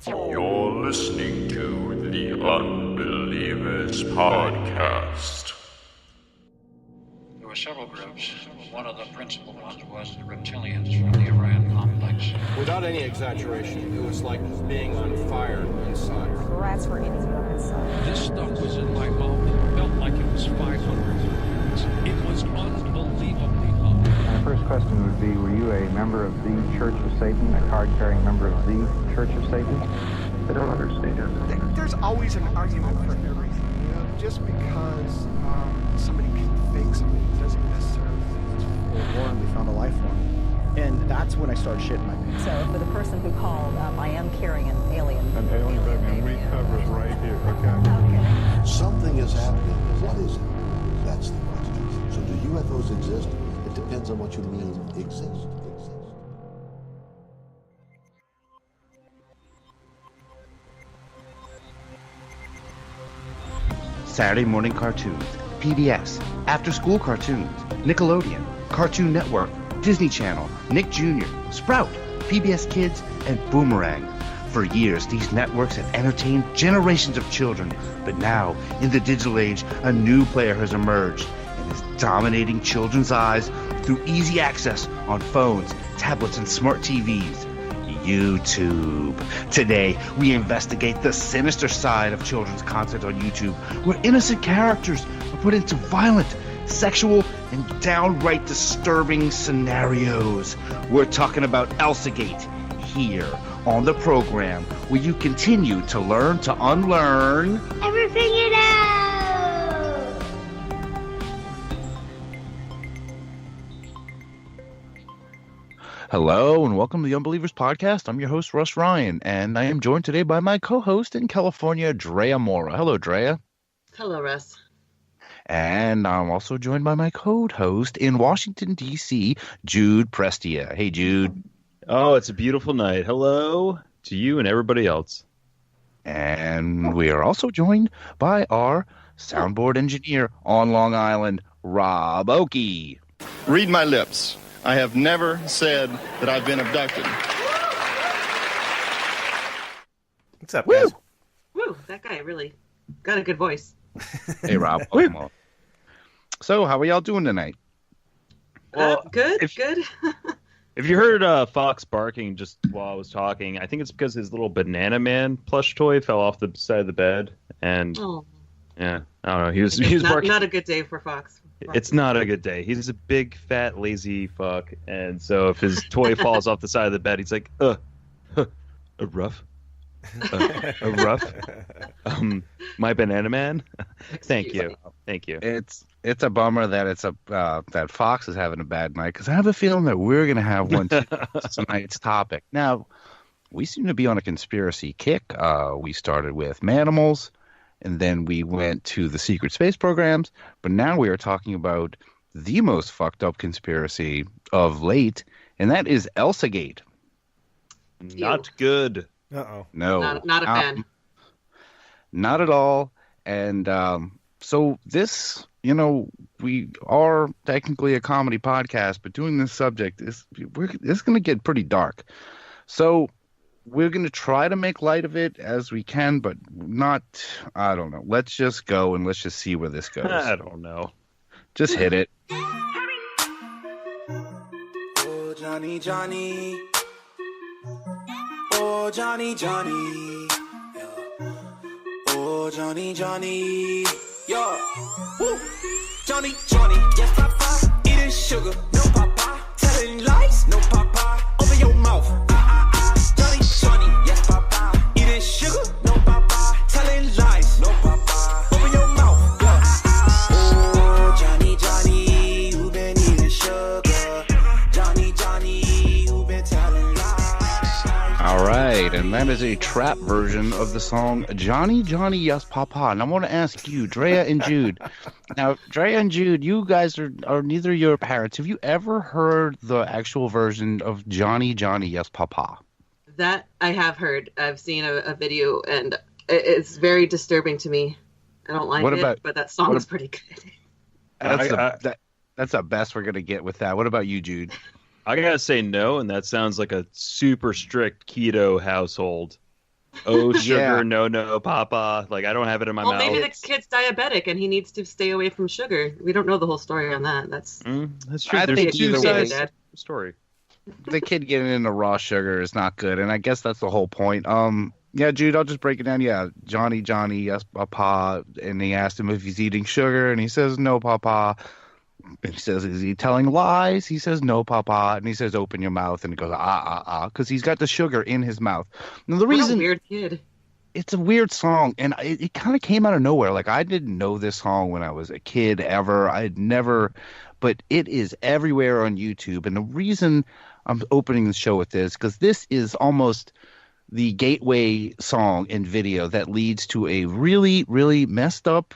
You're listening to the Unbelievers podcast. There were several groups. One of the principal ones was the reptilians from the Orion complex. Without any exaggeration, it was like being on fire inside. The rats were eating them inside. This stuff was in my mouth. It felt like it was 500 degrees. It was unbelievably hot. My first question would be, were you a member of the Church of Satan, a card-carrying member of the Church of Satan? I don't understand. There's always an argument for everything, you know, just because somebody can fake something doesn't necessarily mean it's full. And we found a life form. And that's when I started shitting my pants. So for the person who called, I am carrying an alien. An alien baby. We cover it right here, okay? Okay. Something is happening. What is it? That's the question. So do UFOs exist? It depends on what you mean exist. Saturday morning cartoons, PBS, after-school cartoons, Nickelodeon, Cartoon Network, Disney Channel, Nick Jr., Sprout, PBS Kids, and Boomerang. For years, these networks have entertained generations of children, but now, in the digital age, a new player has emerged and is dominating children's eyes through easy access on phones, tablets, and smart TVs. YouTube. Today, we investigate the sinister side of children's content on YouTube, where innocent characters are put into violent, sexual, and downright disturbing scenarios. We're talking about Elsagate here on the program, where you continue to learn to unlearn everything you know. Hello and welcome to the Unbelievers podcast. I'm your host, Russ Ryan, and I am joined today by my co-host in California, Drea Mora. Hello, Drea. Hello, Russ. And I'm also joined by my co-host in Washington, D.C., Jude Prestia. Hey, Jude. Oh, it's a beautiful night. Hello to you and everybody else. And we are also joined by our soundboard engineer on Long Island, Rob Oakey. Read my lips. I have never said that I've been abducted. What's up, guys? Woo, that guy really got a good voice. Hey, Rob. Welcome. So, how are y'all doing tonight? Well, good. If you heard Fox barking just while I was talking, I think it's because his little Banana Man plush toy fell off the side of the bed, and yeah, I don't know. He was barking. Not a good day for Fox. It's not a good day. He's a big, fat, lazy fuck, and so if his toy falls off the side of the bed, he's like, a rough, a rough, my Banana Man. Thank you. It's a bummer that that Fox is having a bad night, because I have a feeling that we're gonna have one tonight's topic. Now, we seem to be on a conspiracy kick. We started with Manimals. And then we went to the secret space programs, but now we are talking about the most fucked up conspiracy of late, and that is Elsagate. Not good. Uh-oh. No. Not a fan. Not at all. And so this, we are technically a comedy podcast, but doing this subject, it's going to get pretty dark. So we're going to try to make light of it as we can, but not, I don't know. Let's just go and let's just see where this goes. I don't know. Just hit it. Oh, Johnny, Johnny. Oh, Johnny, Johnny. Yeah. Oh, Johnny, Johnny. Yeah. Woo. Johnny, Johnny. Yes, Papa. Eating sugar. No, Papa. Telling lies. No, Papa. Open your mouth. Johnny, yes, Papa. Eating sugar, no, Papa. Telling lies, no, Papa. Open your mouth, yeah. Oh, Johnny, Johnny, you been eating sugar. Johnny, Johnny, you been telling lies. All right, and that is a trap version of the song Johnny, Johnny, Yes, Papa. And I want to ask you, Drea and Jude. Now, Drea and Jude, you guys are neither your parents. Have you ever heard the actual version of Johnny, Johnny, Yes, Papa? That I have heard. I've seen a video, and it's very disturbing to me. I don't like it, but that song is pretty good. That's the best we're going to get with that. What about you, Jude? I gotta say no, and that sounds like a super strict keto household. Oh, sugar, no, papa. Like, I don't have it in my mouth. Well, maybe the kid's diabetic and he needs to stay away from sugar. We don't know the whole story on that. That's true. I think two sides Dad. story. The kid getting into raw sugar is not good, and I guess that's the whole point. Yeah, Jude, I'll just break it down. Yeah, Johnny, yes, papa, and he asked him if he's eating sugar, and he says no, papa. And he says, is he telling lies? He says, no, papa. And he says, open your mouth. And he goes, because he's got the sugar in his mouth. Now, the reason, what a weird kid. It's a weird song, and it kind of came out of nowhere. Like, I didn't know this song when I was a kid ever. I had never, but it is everywhere on YouTube. And the reason I'm opening the show with this, because this is almost the gateway song and video that leads to a really, really messed up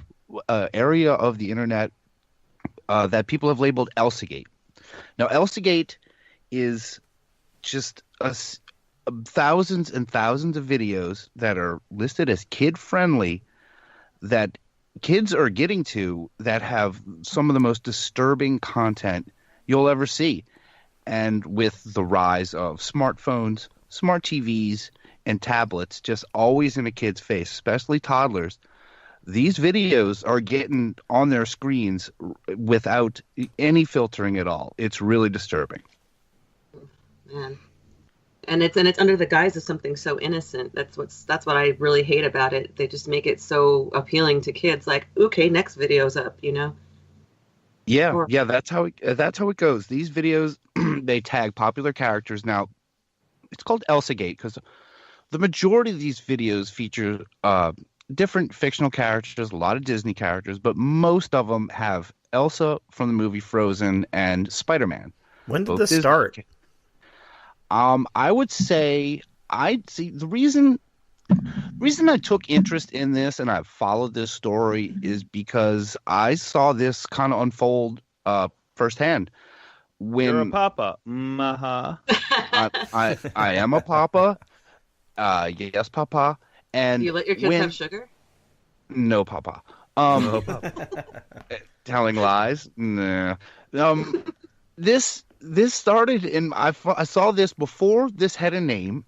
area of the internet that people have labeled Elsagate. Now, Elsagate is just thousands and thousands of videos that are listed as kid-friendly that kids are getting to that have some of the most disturbing content you'll ever see. And with the rise of smartphones, smart TVs, and tablets just always in a kid's face, especially toddlers, these videos are getting on their screens without any filtering at all. It's really disturbing. Man. And it's under the guise of something so innocent. That's what I really hate about it. They just make it so appealing to kids. Like, okay, next video's up, you know? Yeah, that's how it goes. These videos, they tag popular characters. Now, it's called Elsagate because the majority of these videos feature different fictional characters, a lot of Disney characters, but most of them have Elsa from the movie Frozen and Spiderman. When did this start? I would say the reason I took interest in this and I've followed this story is because I saw this kind of unfold firsthand. When you're a papa, I am a papa. Yes, papa. And do you let your kids have sugar? No, papa. Telling lies? Nah. This started in I saw this before this had a name,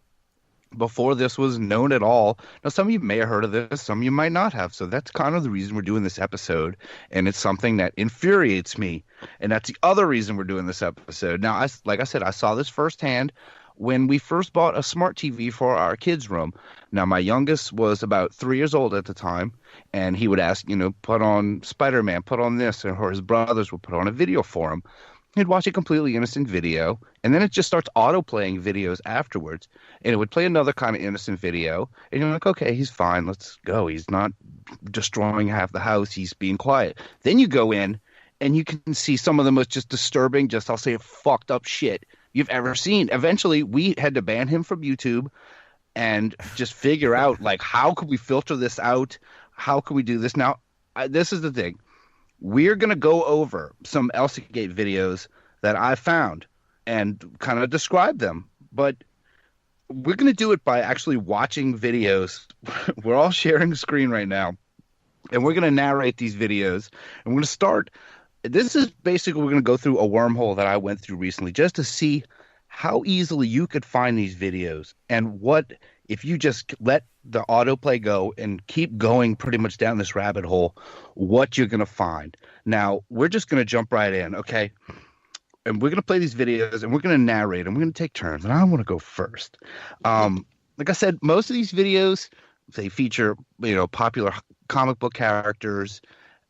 before this was known at all. Now, some of you may have heard of this, some of you might not have. So that's kind of the reason we're doing this episode, and it's something that infuriates me, and that's the other reason we're doing this episode. Now, like I said, I saw this firsthand when we first bought a smart TV for our kids' room. Now, my youngest was about 3 years old at the time, and he would ask, put on Spiderman, put on this, or his brothers would put on a video for him. He'd watch a completely innocent video, and then it just starts auto-playing videos afterwards, and it would play another kind of innocent video, and you're like, okay, he's fine, let's go. He's not destroying half the house, he's being quiet. Then you go in, and you can see some of the most just disturbing, I'll say fucked up shit you've ever seen. Eventually, we had to ban him from YouTube and just figure out, like, how could we filter this out? How can we do this? Now, this is the thing. We're going to go over some Elsagate videos that I found and kind of describe them. But we're going to do it by actually watching videos. We're all sharing the screen right now. And we're going to narrate these videos. And we're going to start. This is basically, we're going to go through a wormhole that I went through recently just to see how easily you could find these videos and what if you just let the autoplay go and keep going pretty much down this rabbit hole, what you're going to find. Now, we're just going to jump right in, okay? And we're going to play these videos and we're going to narrate and we're going to take turns. And I want to go first. Like I said, most of these videos, they feature, popular comic book characters.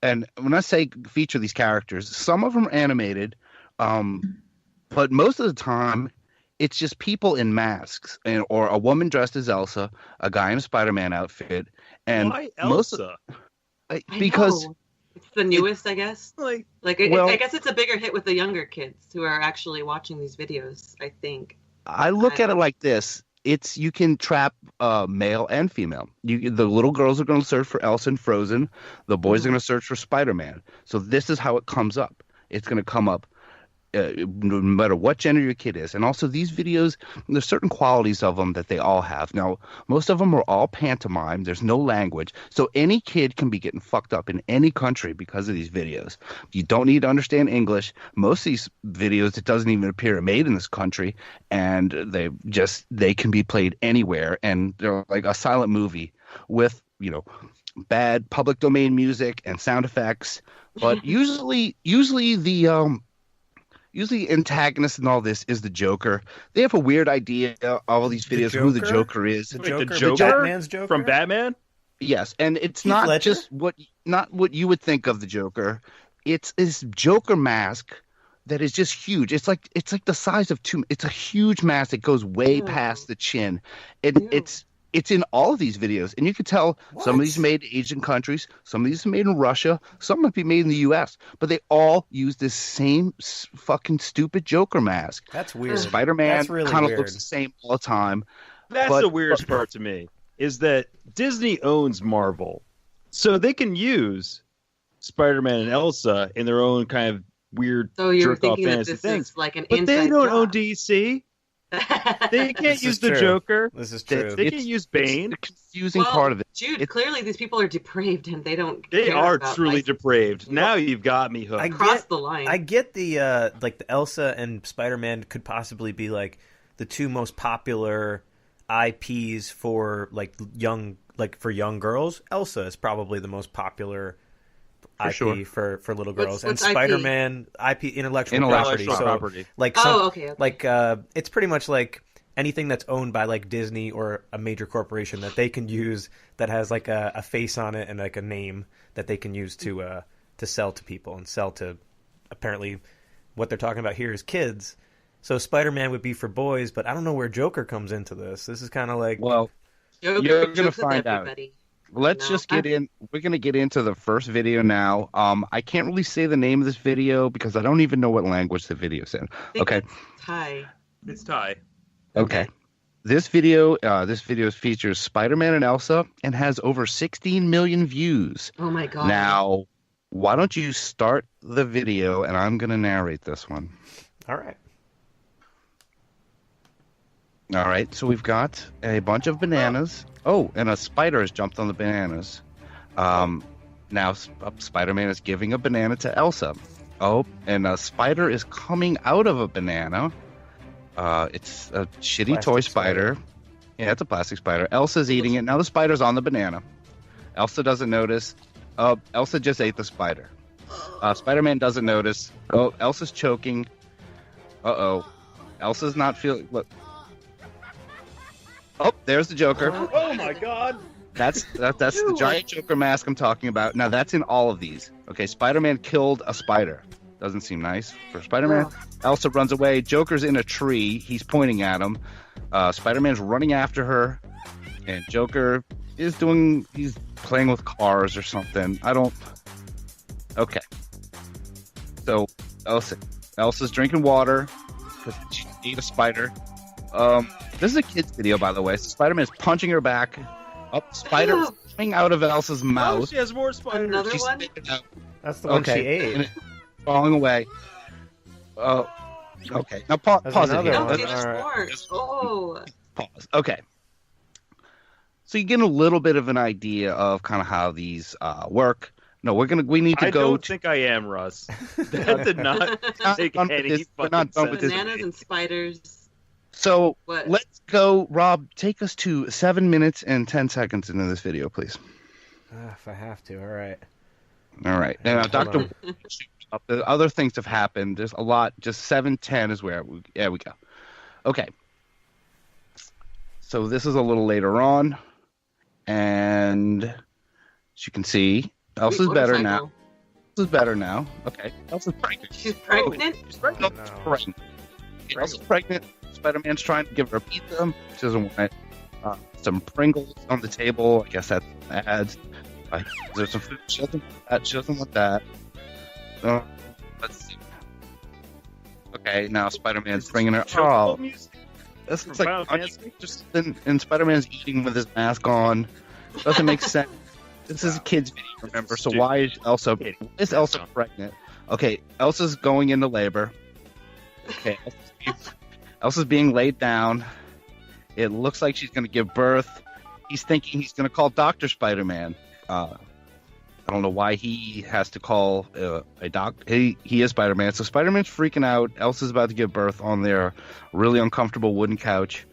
And when I say feature these characters, some of them are animated, but most of the time, it's just people in masks, or a woman dressed as Elsa, a guy in a Spider-Man outfit, and why Elsa? Because it's the newest, I guess. I guess it's a bigger hit with the younger kids who are actually watching these videos. I think. I look at it like this: you can trap male and female. The little girls are going to search for Elsa and Frozen. The boys are going to search for Spider-Man. So this is how it comes up. It's going to come up. no matter what gender your kid is. And also these videos, there's certain qualities of them that they all have. Now, most of them are all pantomime. There's no language. So any kid can be getting fucked up in any country because of these videos. You don't need to understand English. Most of these videos, it doesn't even appear made in this country. And they can be played anywhere. And they're like a silent movie with, bad public domain music and sound effects. But usually the antagonist in all this is the Joker. They have a weird idea of all these videos who the Joker is. The Joker? Batman's Joker? From Batman? Yes, and it's not just what you would think of the Joker. It's this Joker mask that is just huge. It's like the size of two. It's a huge mask that goes way past the chin, and it's in all of these videos, and you can tell some of these are made in Asian countries, some of these are made in Russia, some might be made in the U.S., but they all use this same fucking stupid Joker mask. That's weird. Spider-Man really kind of weird. looks the same all the time. That's the weirdest part to me, is that Disney owns Marvel, so they can use Spider-Man and Elsa in their own kind of weird jerk-off fantasy things. Like an but they don't own job. DC. They can't use the true. Joker. This is true. They can't use Bane. It's the confusing part of it. Jude, clearly these people are depraved and they don't. They care are about truly license. depraved. Now you've got me hooked. Cross the line. I get the the Elsa and Spider-Man could possibly be like the two most popular IPs for young girls. Elsa is probably the most popular IP for little girls, What's and Spider-Man IP intellectual property. property. It's pretty much like anything that's owned by like Disney or a major corporation that they can use that has like a face on it and like a name that they can use to sell to people and sell to, apparently what they're talking about here is kids. So Spider-Man would be for boys, but I don't know where Joker comes into this. This is kind of like, well, you're gonna find out. Let's just get in. We're going to get into the first video now. I can't really say the name of this video because I don't even know what language the video's in. Okay. Thai. It's Thai. Okay. This video features Spider-Man and Elsa and has over 16 million views. Oh my god. Now, why don't you start the video and I'm going to narrate this one. all right. All right, so we've got a bunch of bananas. Oh, and a spider has jumped on the bananas. Now Spider-Man is giving a banana to Elsa. Oh, and a spider is coming out of a banana. It's a shitty Plastic toy spider. Yeah, it's a plastic spider. Elsa's eating it. Now the spider's on the banana. Elsa doesn't notice. Elsa just ate the spider. Spider-Man doesn't notice. Oh, Elsa's choking. Uh-oh. Elsa's not feeling... Look. Oh, there's the Joker. Oh my god. That's the giant Joker mask I'm talking about. Now that's in all of these. Okay, Spider-Man killed a spider. Doesn't seem nice for Spider-Man. Elsa runs away. Joker's in a tree. He's pointing at him. Spider-Man's running after her. And Joker he's playing with cars or something. Okay. So Elsa's drinking water because she ate a spider. This is a kid's video, by the way. So Spider-Man's punching her back. Spider coming out of Elsa's mouth. Oh, she has more spiders. Another She's one? That's the one she ate. And it's falling away. Oh, okay. Now pause it here. No, there's more. Oh. Pause. Okay. So you get a little bit of an idea of kind of how these work. No, we need to I go. don't think I am, Russ. That did not make any fucking sense. Bananas and spiders. So let's go, Rob. Take us to 7 minutes and 10 seconds into this video, please. If I have to, all right. All right. Now, Dr. Other things have happened. There's a lot. Just 7:10 is where we go. Okay. So this is a little later on, and as you can see, Elsa's better now. Elsa's better now. Okay. Elsa's pregnant. She's pregnant? She's pregnant. Elsa's pregnant. Spider-Man's trying to give her a pizza. She doesn't want it. Some Pringles on the table. I guess that's ads. There's some food. She doesn't want that. She doesn't want that. Let's see. Okay, now Spider-Man's bringing her. Oh, this looks like and Spider-Man's eating with his mask on. Doesn't make sense. This is a kid's video, remember? So why is Elsa pregnant? Okay, Elsa's going into labor. Okay, Elsa's being laid down. It looks like she's going to give birth. He's thinking he's going to call Dr. Spider-Man. I don't know why he has to call a doctor. He is Spider-Man. So Spider-Man's freaking out. Elsa's about to give birth on their really uncomfortable wooden couch.